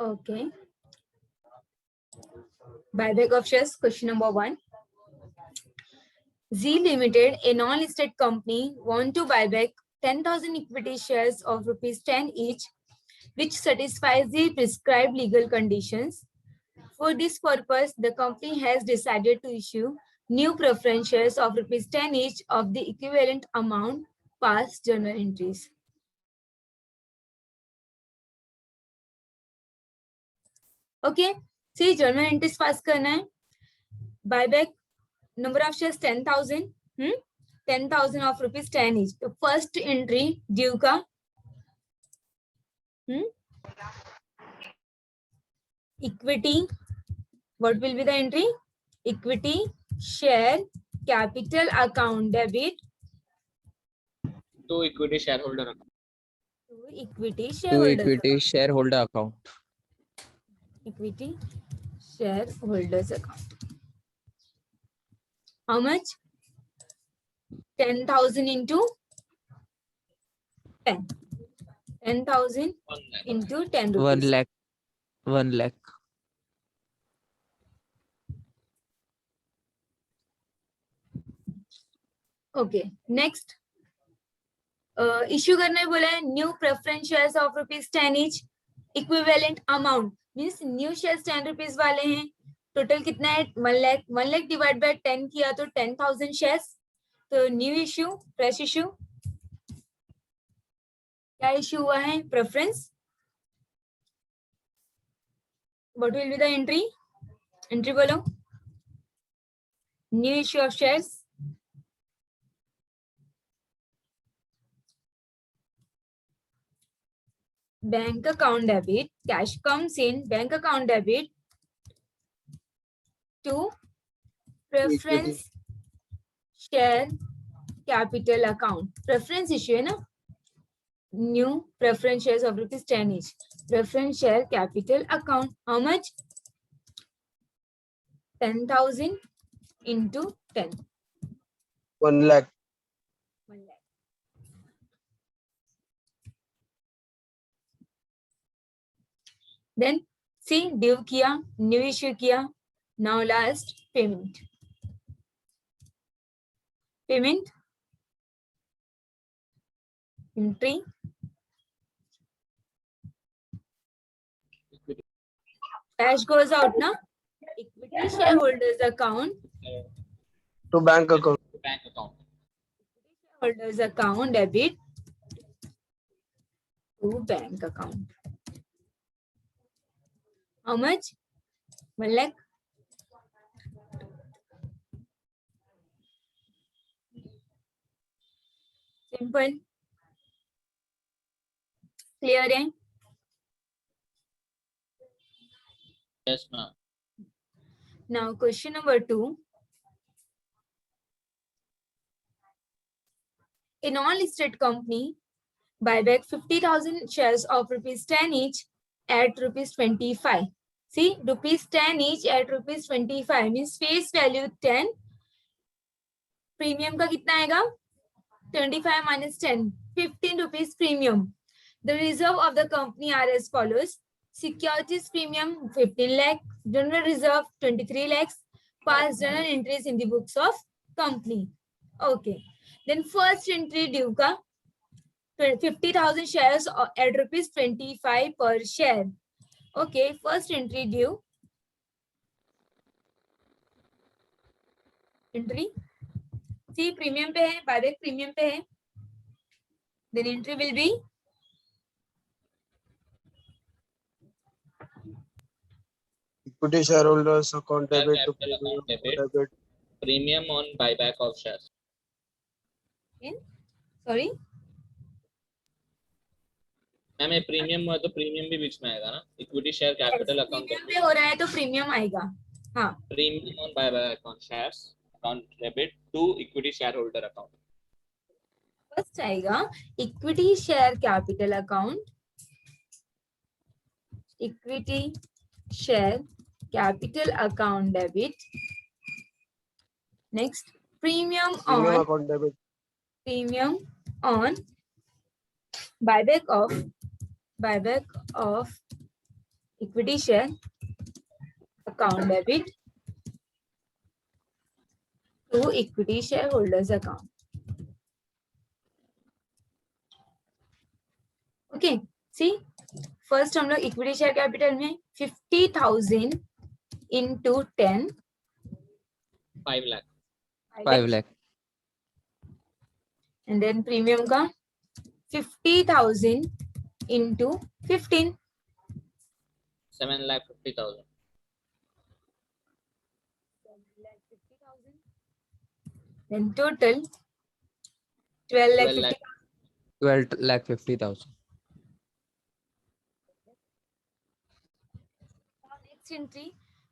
Okay. Buyback of shares, question number 1. Z Limited, a non-listed company, want to buy back 10,000 equity shares of rupees 10 each, which satisfies the prescribed legal conditions. For this purpose, the company has decided to issue new preference shares of rupees 10 each of the equivalent amount past journal entries. Okay, see journal entries pass करना है. Buyback number of shares 10,000. 10,000 of rupees 10 each. The first entry due का equity. What will be the entry? Equity share capital account debit to equity shareholder account. To equity shareholder account. Equity shareholders account. How much? 10,000 into 10. 10,000 into 10 rupees. 1 lakh. 1 lakh. Okay. Next. Issue करने बोला है new preference shares of rupees 10 each. Equivalent amount means new shares 10 rupees वाले हैं. Total कितना है? 1 lakh. 1 lakh divide by 10 किया तो 10,000 shares. तो new issue, fresh issue. क्या issue हुआ है? Preference. What will be the entry? Entry बोलो. New issue of shares. Bank account debit. Cash comes in. Bank account debit to preference share capital account. Preference issue है ना? New preference shares of rupees 10 each. Preference share capital account. How much? 10,000 into 10. 1 lakh. 1 lakh. Then see due किया, new issue किया. Now last payment. Payment. Entry. Cash goes out na. Equity shareholders account. To bank account. Bank account. Shareholders account debit to bank account. How much? 1 lakh. Simple. Clear है? Yes, ma'am. Now question number 2. A non-listed company buy back 50,000 shares of rupees 10 each at rupees 25. See, rupees 10 each at rupees 25 means face value 10. Premium का कितना आएगा? 25 minus 10, 15 rupees premium. The reserve of the company are as follows. Securities premium 15 lakh, general reserve 23 lakhs, past journal entries in the books of company. Okay. Then first entry due का 50,000 shares at rupees 25 per share. Okay, first entry due. Entry. See, premium पे है, buyback premium पे है. Then entry will be Equity shareholders account debit to Capital account premium debit. Premium on buyback of shares. sorry. Ma'am ये premium हुआ तो premium भी बीच में आएगा ना. Equity share capital account premium पे हो रहा है तो प्रीमियम आएगा. हाँ. Premium on buyback account shares account debit to equity share holder account. First आएगा equity share capital account. Equity share capital account debit. Next premium premium on account debit. premium on buyback of equity share account debit to equity share holders account. Okay, C first हम लोग equity share capital में 50,000 into 10 5 lakh. 5 lakh. and then premium का 50,000 into 15 7,50,000. 7,50,000. then total 12,50,000. 12,50,000. Now next entry,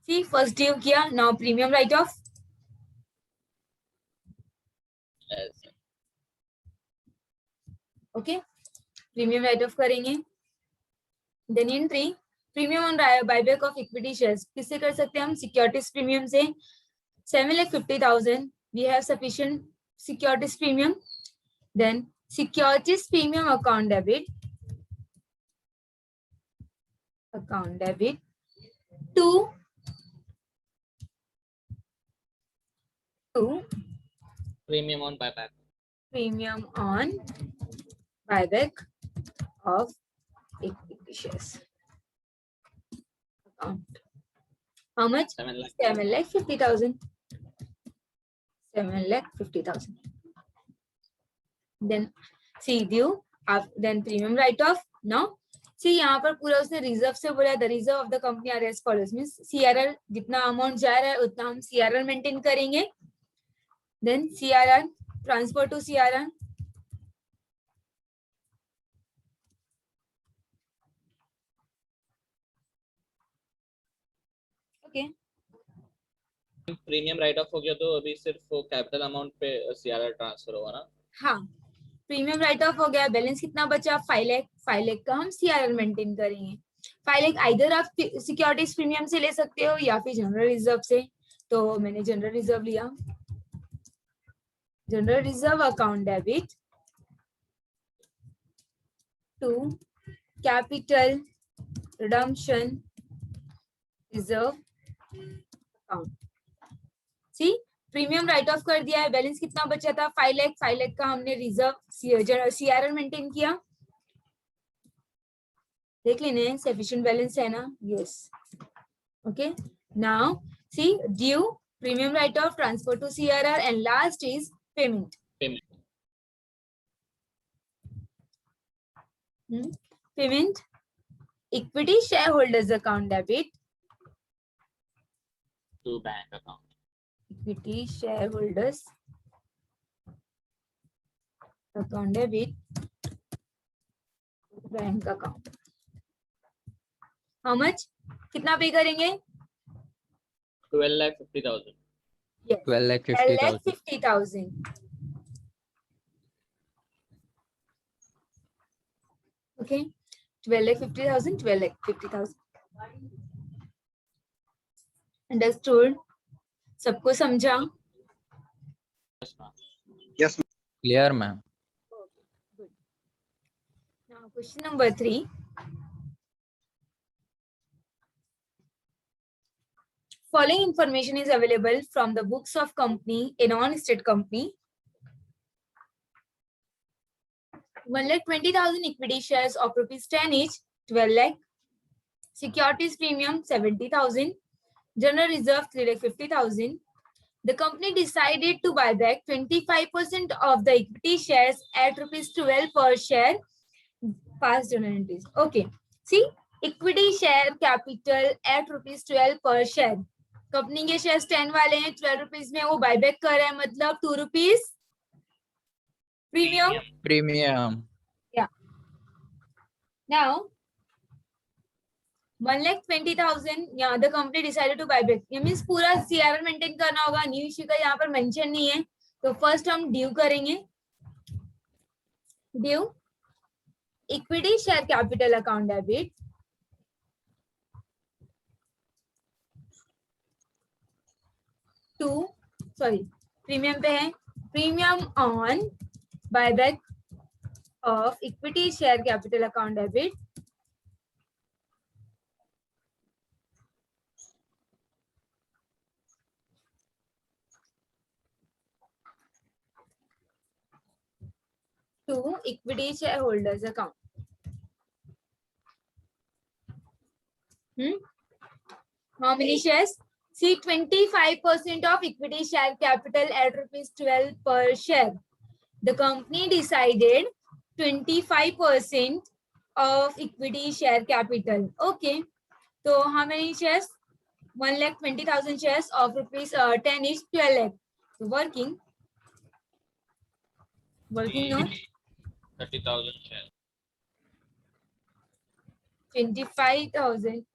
see first due किया, now premium write off. Yes. Okay, premium write off करेंगे. then entry premium on buyback of equity shares किससे कर सकते हैं हम? securities premium से 7,50,000 we have sufficient securities premium. then securities premium account debit to Premium on buyback. premium on buyback of equity shares account. How much? 7 lakh. 7,50,000. 7,50,000. Then see due, then premium write off. Now see यहाँ पर पूरा उसने reserve से बोला, the reserve of the company are as follows, means CRR जितना amount जा रहा है उतना हम CRR मेंटेन करेंगे. then CRR transfer to CRR. okay, premium write of हो गया तो अभी सिर्फ वो कैपिटल अमाउंट पे सीआरआर ट्रांसफर होगा ना. हाँ प्रीमियम राइट ऑफ हो गया. बैलेंस कितना बचा? 5 लाख. 5 लाख का हम सीआरआर मेंटेन करेंगे. 5 लाख आइदर आप सिक्योरिटीज प्रीमियम से ले सकते हो या फिर जनरल रिजर्व से. तो मैंने जनरल रिजर्व लिया. General reserve account debit to capital redemption reserve account. See premium write off कर दिया है. बैलेंस कितना बचा था? 5 लाख. 5 लाख का हमने रिजर्व सीआरआर मेंटेन किया. देख लेने सफिशिएंट बैलेंस है ना? Yes. Okay, now see due, premium write off, transfer to CRR and last is payment. Payment equity share holders account debit to bank account. equity shareholders account debit bank account. how much? कितना पे करेंगे? 12,50,000. yes, 12,50,000. 50,000. okay, 12,50,000. 12,50,000. understood? सबको समझा? Yes, ma'am. Yes. Clear, ma'am. Good. Now question number 3. Following information is available from the books of company, a non-state company. 1,20,000 equity shares of rupees 10 each, 12 lakh. Securities premium 70,000. General reserve 3,50,000. The company decided to buy back 25% of the equity shares at rupees 12 per share. Past journal entries. Okay. See, equity share capital at rupees 12 per share. Company के shares 10 वाले हैं, 12 rupees में वो buyback कर रहा है, मतलब 2 rupees premium. Premium. Now 1,20,000 यहाँ the company decided to buy back. ये मींस पूरा सीआरआर मेंटेन करना होगा. न्यू इश्यू का यहाँ पर मेंशन नहीं है, तो फर्स्ट हम ड्यू करेंगे. Due equity share capital account debit to, sorry premium पे है, premium on buyback of equity share capital account debit to equity shareholders account. How many shares? See, 25% of equity share capital at ₹12 per share. The company decided 25% of equity share capital. Okay. So how many shares? 1,20,000 shares of ₹10 each, 12 lakh. So working on 30,000 shares. 25,000.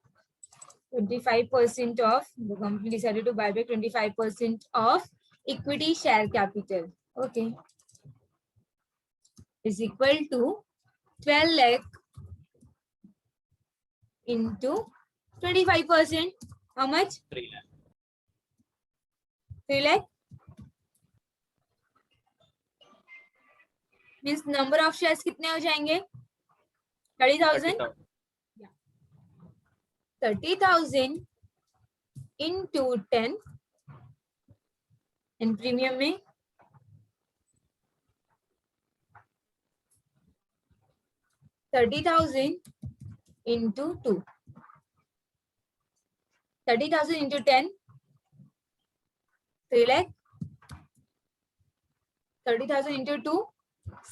25% of the company decided to buy back 25% of equity share capital. Okay. Is equal to 12 lakh into 25%. How much? 3 lakh. 3 lakh. Means number of shares कितने हो जाएंगे? 30,000. 30,000 into 10 and premium में 30,000 into 2. 30,000 into 10, 3 lakh. 30,000 into 2,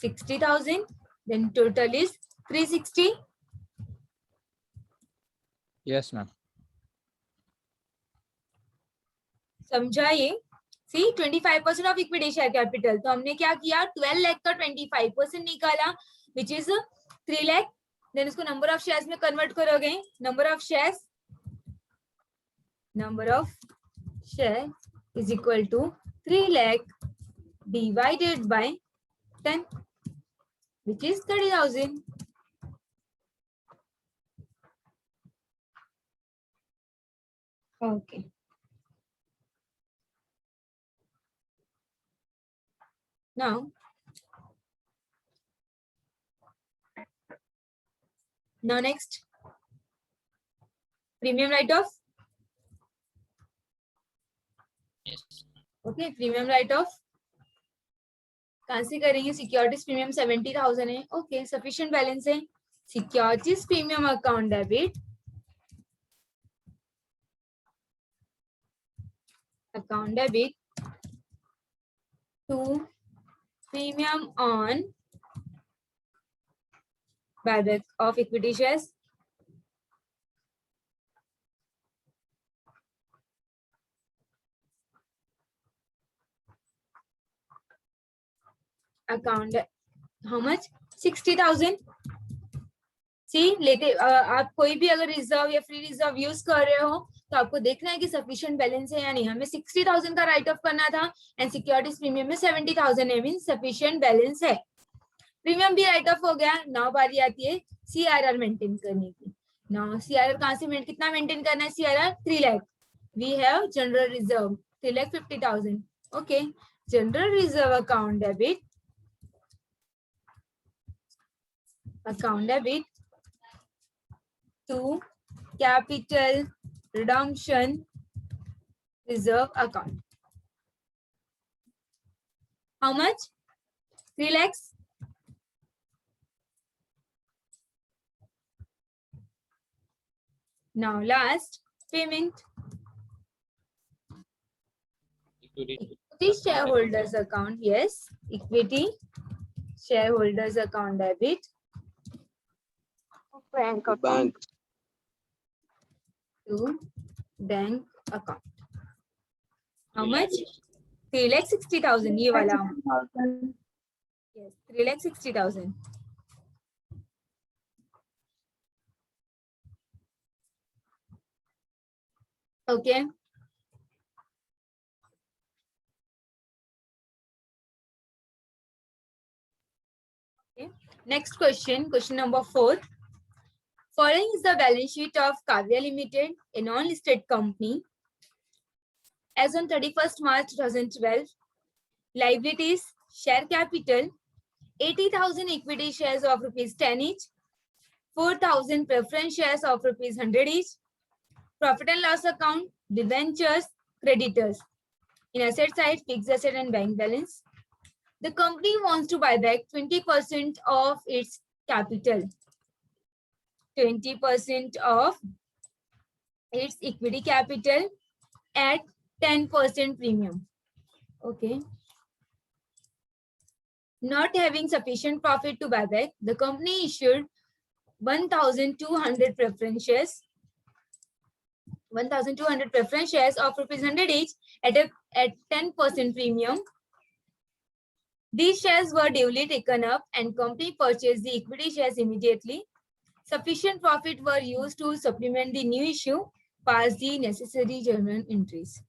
60,000. Then total is 360. Yes, ma'am. समझा ये? See, 25% of equity share capital. तो हमने क्या किया? 12 lakh का 25% निकाला, which is 3 lakh. Then इसको number of shares में convert करोगे. Number of shares is equal to 3 lakh divided by 10, which is 30,000. Okay. Now next, premium write-off. Yes. Okay, premium write-off. कहाँ से करेंगे? सिक्योरिटीज प्रीमियम 70,000 है. Okay, sufficient balance है. Securities premium account debit, to premium on buyback of equity shares. Account, how much? 60,000. सी लेते आप कोई भी अगर रिजर्व या फ्री रिजर्व यूज कर रहे हो तो आपको देखना है कि सफिशिएंट बैलेंस है या नहीं. हमें 60,000 का राइट ऑफ करना था एंड सिक्योरिटीज प्रीमियम में 70,000 है, मीन सफिशिएंट बैलेंस है. प्रीमियम भी राइट ऑफ हो गया. नाउ बारी आती है सीआरआर मेंटेन करने की. नाउ सीआरआर कहां से कितना मेंटेन करना है? CRR 3 lakh. We have general reserve 3,50,000. Okay, general reserve account debit, to capital redemption reserve account. How much? 3 lakhs. Now last payment. Equity shareholders account. Yes, equity shareholders account debit. Bank. To bank account. How much? 3,60,000. ये वाला. Yes, 3,60,000. Okay. Next question, question number 4. Following is the balance sheet of Kavya Limited, a non-listed company. As on 31st March 2012, liabilities, share capital, 80,000 equity shares of ₹10 each, 4,000 preference shares of ₹100 each, profit and loss account, debentures, creditors. In asset side, fixed asset and bank balance. The company wants to buy back 20% of its capital. 20% of its equity capital at 10% premium. Okay. Not having sufficient profit to buy back, the company issued 1,200 preference shares. 1,200 preference shares of ₹100 each at 10% premium. These shares were duly taken up and company purchased the equity shares immediately. Sufficient profit were used to supplement the new issue, pass the necessary journal entries.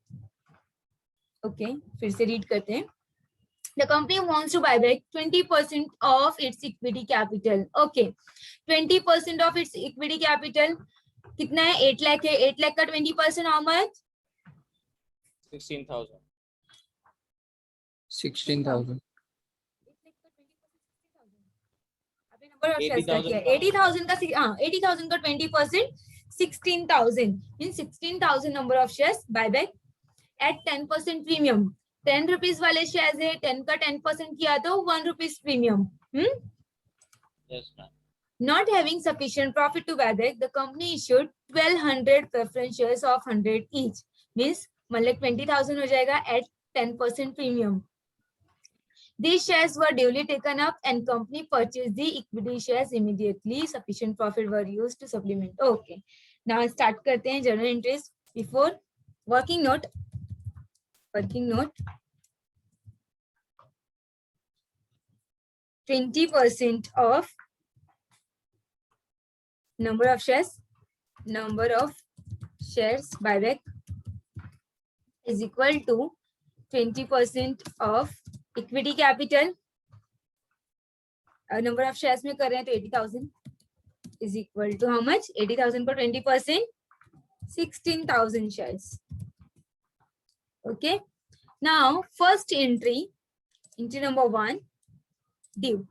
Okay, फिर से read करते हैं. The company wants to buy back 20% of its equity capital. Okay, 20% of its equity capital कितना है? 8 लाख है. 8 लाख का 20% how much? 16,000. 16,000. आपने number और शेयर किया. 80,000 का 80,000 का 20% 16,000 means 16,000 number of shares buyback at 10% premium. 10 rupees वाले शेयर्स है. 10 का 10% किया तो 1 rupees premium. Yes, ma'am. Not having sufficient profit to buy back, the company issued 1,200 preference shares of 100 each. Means मतलब 20,000 हो जाएगा at 10% premium. These shares were duly taken up and company purchased the equity shares immediately. Sufficient profit were used to supplement. Okay. Now start करते हैं journal entries. Before working note. Working note. 20% of number of shares buyback is equal to 20% of equity capital. Number of shares में कर रहे हैं तो 80,000 is equal to how much? 80,000 पर 20%, 16,000 shares. Okay. Now first entry number 1, due.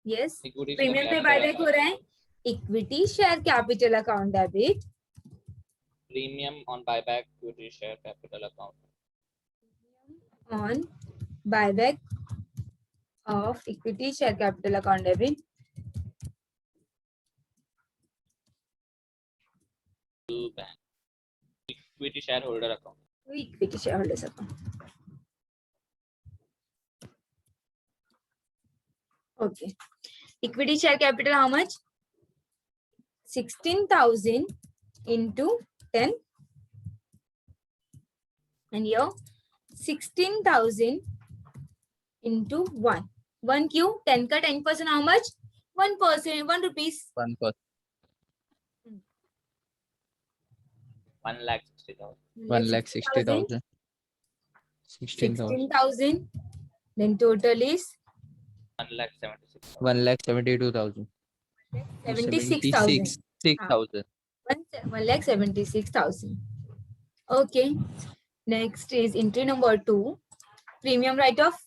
Yes. Equity premium पे share buyback capital हो रहा है. Equity share capital account debit. premium on buyback equity share capital account. On buyback of equity share capital account debit To bank. Equity shareholder account. to equity shareholders account. Okay. Equity share capital how much? 16,000 into 10. And here 16,000 into 1. 1 Q, 10 का 10% how much? 1%, 1 rupees. 1%. 1,60,000. 1,60,000. 16,000. 16,000. Then total is 1,76,000. 1,72,000. 76,000. 6,000. 1,76,000. Okay. Next is entry number 2. Premium write-off.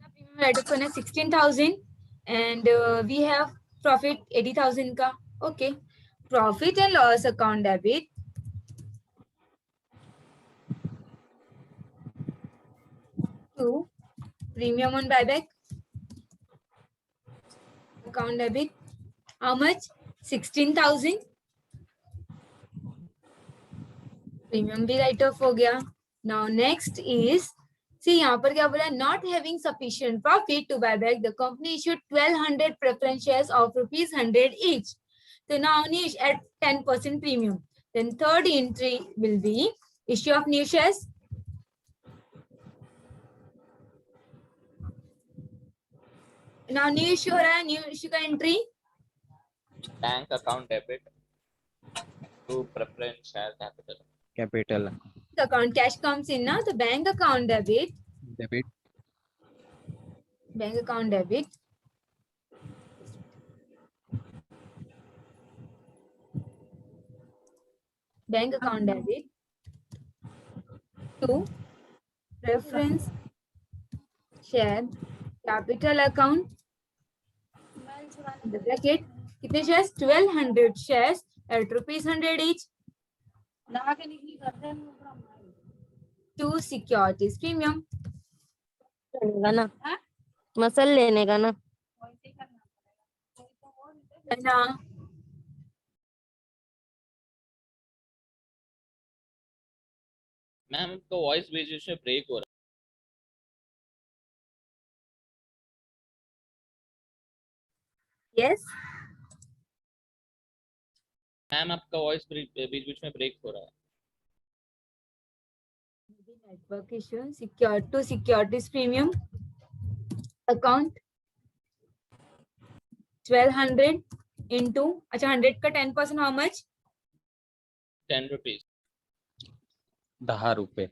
Premium write-off है 16,000 and we have profit 80,000 का. Okay. Profit and loss account debit. To premium on buyback account debit. How much? 16,000. Premium भी write off हो गया. Now next is, see यहाँ पर क्या बोला? Not having sufficient profit to buy back, the company issued 1,200 preference shares of ₹100 each. So now niche at 10% premium. Then third entry will be issue of new shares. Now new issue हो रहा है. New issue का entry. Bank account debit to preference share capital. Capital. The account cash comes in now. The bank account debit. Debit. Bank account debit. Bank account debit to preference share capital account. The bracket कितने shares? 1200 shares at ₹100 each. To securities premium. लेने का ना, muscle लेने का ना। है ना? Ma'am आपका वॉइस बीच बीच में ब्रेक हो रहा यस. है। मैम आपका वॉइस बीच बीच में ब्रेक हो रहा है। Network issue. To securities premium account 1200 into, अच्छा 100 का 10% हाउ मच? 10 rupees. 10 रुपए.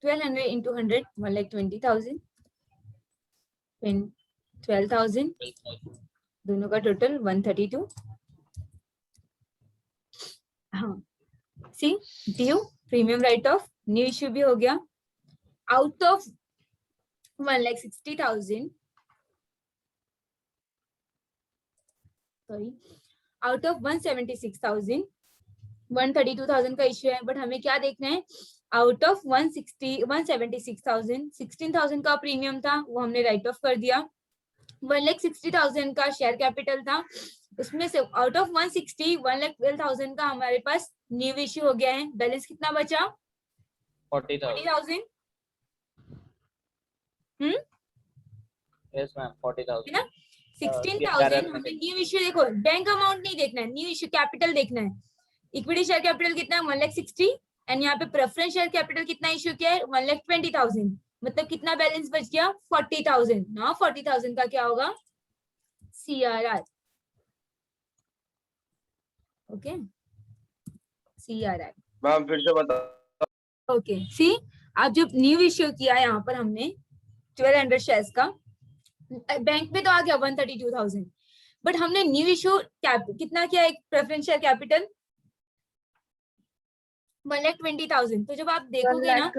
1200 into 100, 1,20,000. 12,000 दोनों का टोटल 132. हाँ, see due premium write off new issue भी हो गया. Out of 1,60,000, sorry, out of 176,000, 132,000 का इश्यू है. बट हमें क्या देखना है? आउट ऑफ 176,000, 16,000 का प्रीमियम था, वो हमने राइट ऑफ कर दिया. 1,60,000 का शेयर कैपिटल था, उसमें से आउट ऑफ 160, 1,12,000 का हमारे पास न्यू इश्यू हो गया है. बैलेंस कितना बचा? 40,000. 40,000. Yes ma'am, 40,000. है ना? 16,000 हमें न्यू इश्यू, देखो बैंक अमाउंट नहीं देखना है, न्यू इश्यू कैपिटल देखना है. इक्विटी शेयर कैपिटल कितना है? 1,60,000. एंड यहाँ पे प्रेफरेंस शेयर कैपिटल कितना इश्यू किया है? 1,20,000. मतलब कितना बैलेंस बच गया? 40,000. ना 40,000 का क्या होगा? CRR. Okay, CRR. मैम फिर से बता. ओके, सी अब जब न्यू इश्यू किया यहाँ पर हमने 1,200 शेयर्स का, बैंक में तो आ गया 132,000. बट हमने न्यू इश्यू कितना किया? एक प्रेफरेंस शेयर कैपिटल 1,20,000. तो जब आप देखोगे ना,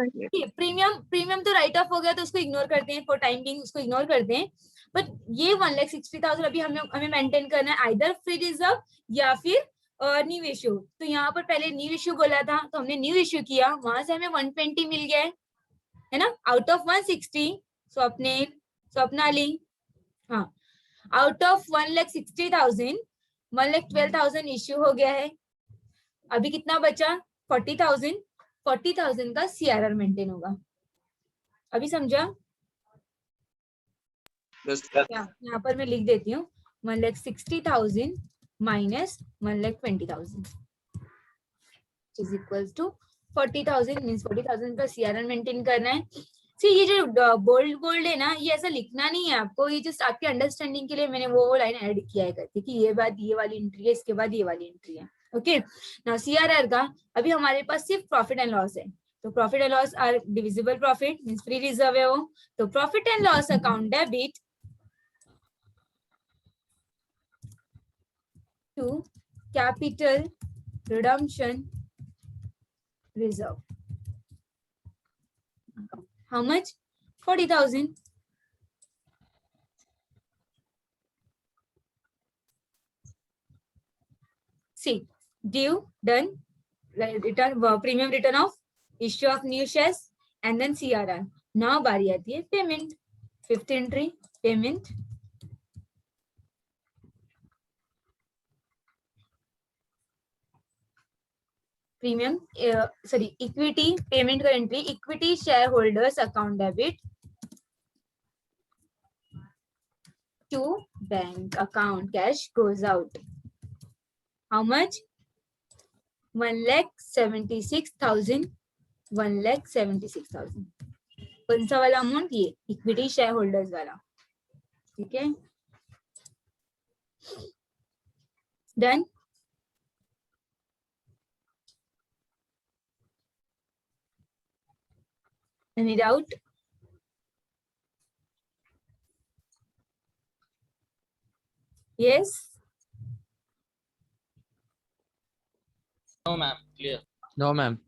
प्रीमियम तो राइट ऑफ हो गया, तो उसको इग्नोर करते हैं फॉर टाइम बिंग, उसको इग्नोर करते हैं. बट ये 1,60,000 अभी हमें मेंटेन करना है, आइदर फ्री रिजर्व या फिर न्यू इश्यू. तो यहाँ पर पहले न्यू इश्यू बोला था, तो हमने न्यू इश्यू किया, वहां से हमें 120 मिल गया है ना, आउट ऑफ 160. स्वप्नाली, हाँ, आउट ऑफ 1,60,000, 1,12,000 इश्यू हो गया है. अभी कितना बचा? 40,000. 40,000 का CRR मेंटेन होगा. अभी समझा? यहाँ पर मैं लिख देती हूँ 1,60,000 minus 1,20,000 is equals to 40,000. Means 40,000 का CRR मेंटेन करना है. सी ये जो बोल्ड है ना, ये ऐसा लिखना नहीं है आपको, ये जस्ट आपके अंडरस्टैंडिंग के लिए मैंने वो लाइन ऐड किया है करके कि ये बात, ये वाली एंट्री है, इसके बाद ये वाली एंट्री है. ओके, नाउ CRR का अभी हमारे पास सिर्फ प्रॉफिट एंड लॉस है. तो profit and loss are divisible profit, means free reserve है वो. तो profit and loss account debit to capital redemption reserve. How much? 40,000. See, due, done, return, premium return of issue of new shares, and then CRR. Now बारी आती है payment. Fifth entry, payment. Premium, sorry, equity payment का entry, equity shareholders account debit to bank account, cash goes out. How much? 1,76,000. 1,76,000. कौन सा वाला amount? ये equity share holders वाला. ठीक है, done. Any doubt? Yes. No ma'am, clear. No, ma'am.